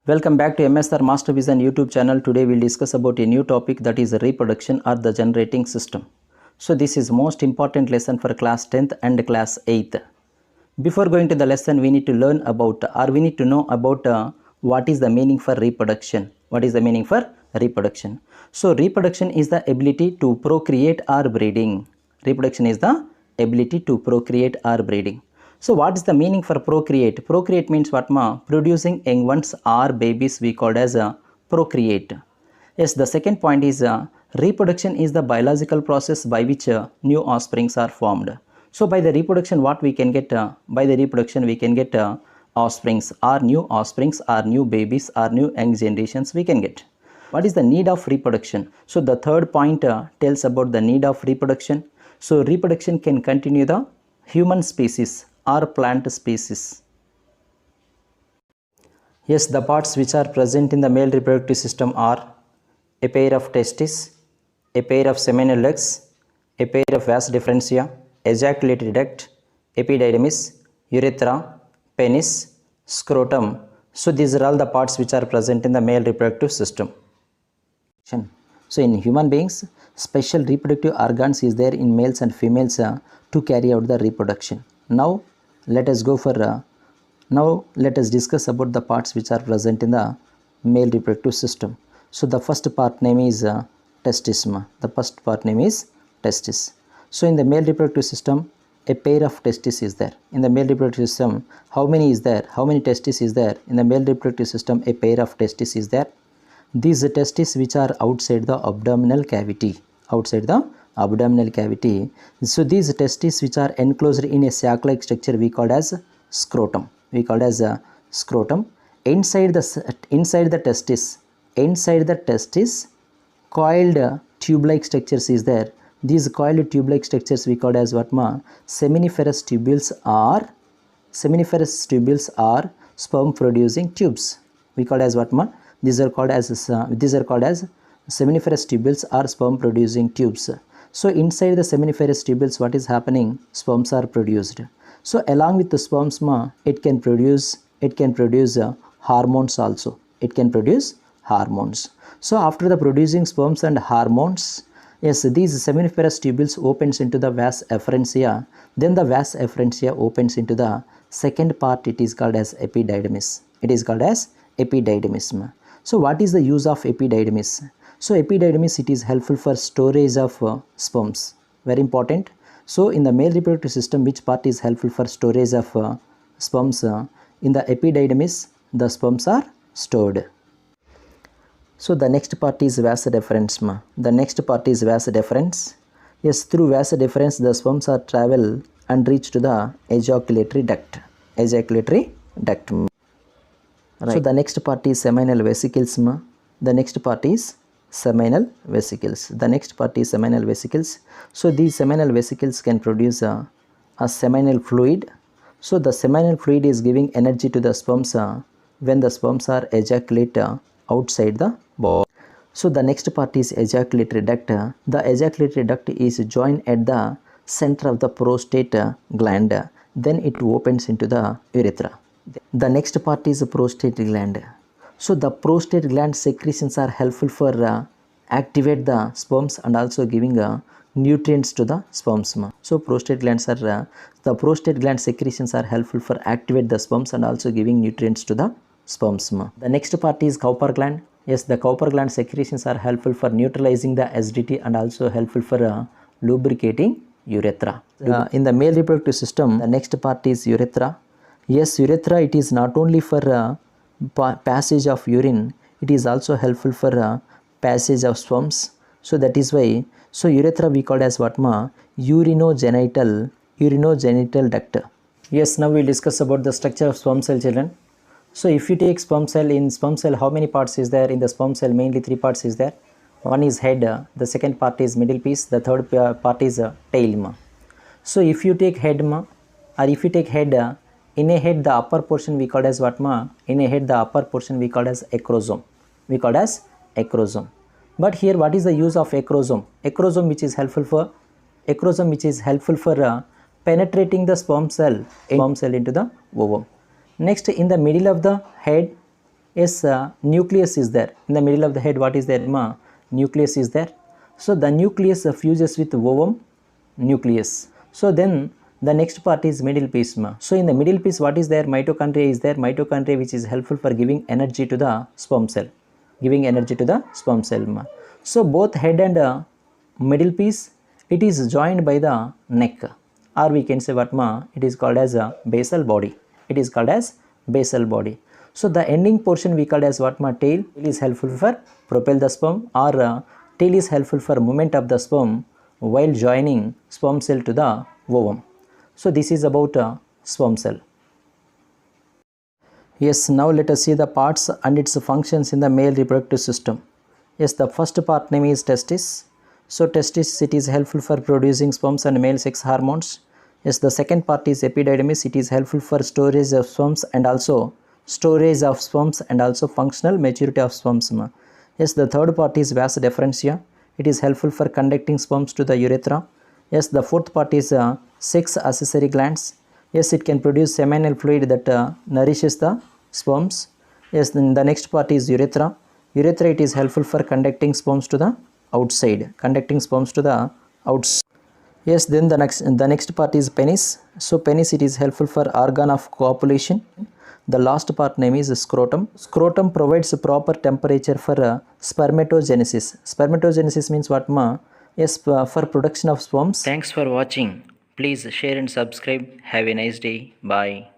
Welcome back to MSR Master Vision YouTube channel. Today we'll discuss about a new topic, that is reproduction or the generating system. So this is most important lesson for class 10th and class 8th. Before going to the lesson, we need to learn about we need to know about what is the meaning for reproduction. What is the meaning for reproduction? So reproduction is the ability to procreate or breeding. Reproduction is the ability to procreate or breeding. So what is the meaning for procreate? Procreate means what ma? Producing young ones or babies we called as procreate. Yes, the second point is reproduction is the biological process by which new offsprings are formed. So by the reproduction what we can get? By the reproduction we can get offsprings or new babies or new young generations we can get. What is the need of reproduction? So the third point tells about the need of reproduction. So reproduction can continue the human species or plant species. Yes, the parts which are present in the male reproductive system are a pair of testes, a pair of seminal ducts, a pair of vas deferentia, ejaculatory duct, epididymis, urethra, penis, scrotum. So these are all the parts which are present in the male reproductive system. So in human beings, special reproductive organs is there in males and females to carry out the reproduction. Now let us discuss about the parts which are present in the male reproductive system. So the first part name is testis. The first part name is testis. So in the male reproductive system, a pair of testis is there. In the male reproductive system, how many is there? How many testis is there? In the male reproductive system, a pair of testis is there. These testes which are outside the abdominal cavity. So these testes which are enclosed in a sac-like structure we call as scrotum. Inside the testis, coiled tube-like structures is there. These coiled tube-like structures we call as what ma? Seminiferous tubules are sperm-producing tubes. We call as what ma? These are called as seminiferous tubules or sperm-producing tubes. So inside the seminiferous tubules, what is happening? Sperms are produced. So along with the sperms, it can produce hormones also. It can produce hormones. So after the producing sperms and hormones, yes, these seminiferous tubules opens into the vas efferentia. Then the vas efferentia opens into the second part. It is called as epididymis. So what is the use of epididymis? So epididymis, it is helpful for storage of sperms. Very important. So in the male reproductive system, which part is helpful for storage of sperms? In the epididymis, the sperms are stored. So the next part is vas deferens. Yes, through vas deferens, the sperms are travel and reach to the ejaculatory duct. Right. So the next part is seminal vesicles. The next part is seminal vesicles. So these seminal vesicles can produce a seminal fluid. So the seminal fluid is giving energy to the sperms when the sperms are ejaculate outside the body. So the next part is ejaculatory duct. The ejaculatory duct is joined at the center of the prostate gland. Then it opens into the urethra. The next part is the prostate gland. So the prostate gland secretions are helpful for activate the sperms and also giving nutrients to the sperms. So prostate gland secretions are helpful for activate the sperms and also giving nutrients to the sperms. The next part is Cowper gland. Yes, the Cowper gland secretions are helpful for neutralizing the acidity and also helpful for lubricating urethra. In the male reproductive system, the next part is urethra. Yes, urethra, it is not only for passage of urine, it is also helpful for passage of sperms. So that is why, so urethra we call as what ma? Urinogenital duct. Yes, now we will discuss about the structure of sperm cell, children. So if you take sperm cell, in sperm cell how many parts is there? In the sperm cell mainly 3 parts is there. One is head, the second part is middle piece, the third part is tail. So if you take head in a head, the upper portion we call as what ma? In a head, the upper portion we call as acrosome. But here, what is the use of acrosome? Acrosome which is helpful for penetrating the sperm cell into the ovum. Next, in the middle of the head, Yes, nucleus is there. In the middle of the head, what is there, ma? Nucleus is there. So the nucleus fuses with ovum nucleus. So then the next part is middle piece, ma. So in the middle piece, what is there? Mitochondria is there. Mitochondria which is helpful for giving energy to the sperm cell. Giving energy to the sperm cell, ma. So both head and middle piece, it is joined by the neck, or we can say what, ma? It is called as a basal body. It is called as basal body. So the ending portion we called as what, ma? Tail. Tail is helpful for propel the sperm, or tail is helpful for movement of the sperm while joining sperm cell to the ovum. So this is about sperm cell. Yes, now let us see the parts and its functions in the male reproductive system. Yes, the first part name is testis. So testis, it is helpful for producing sperms and male sex hormones. Yes, the second part is epididymis. It is helpful for storage of sperms and also functional maturity of sperms. Yes, the third part is vas deferentia. It is helpful for conducting sperms to the urethra. Yes, the fourth part is sex accessory glands. Yes, it can produce seminal fluid that nourishes the sperms. Yes, then the next part is urethra. Urethra, it is helpful for conducting sperms to the outside. Yes, then the next part is penis. So penis, it is helpful for organ of copulation. The last part name is scrotum. Scrotum provides proper temperature for spermatogenesis. Spermatogenesis means what, ma? Yes, for production of sperms. Thanks for watching. Please share and subscribe. Have a nice day. Bye.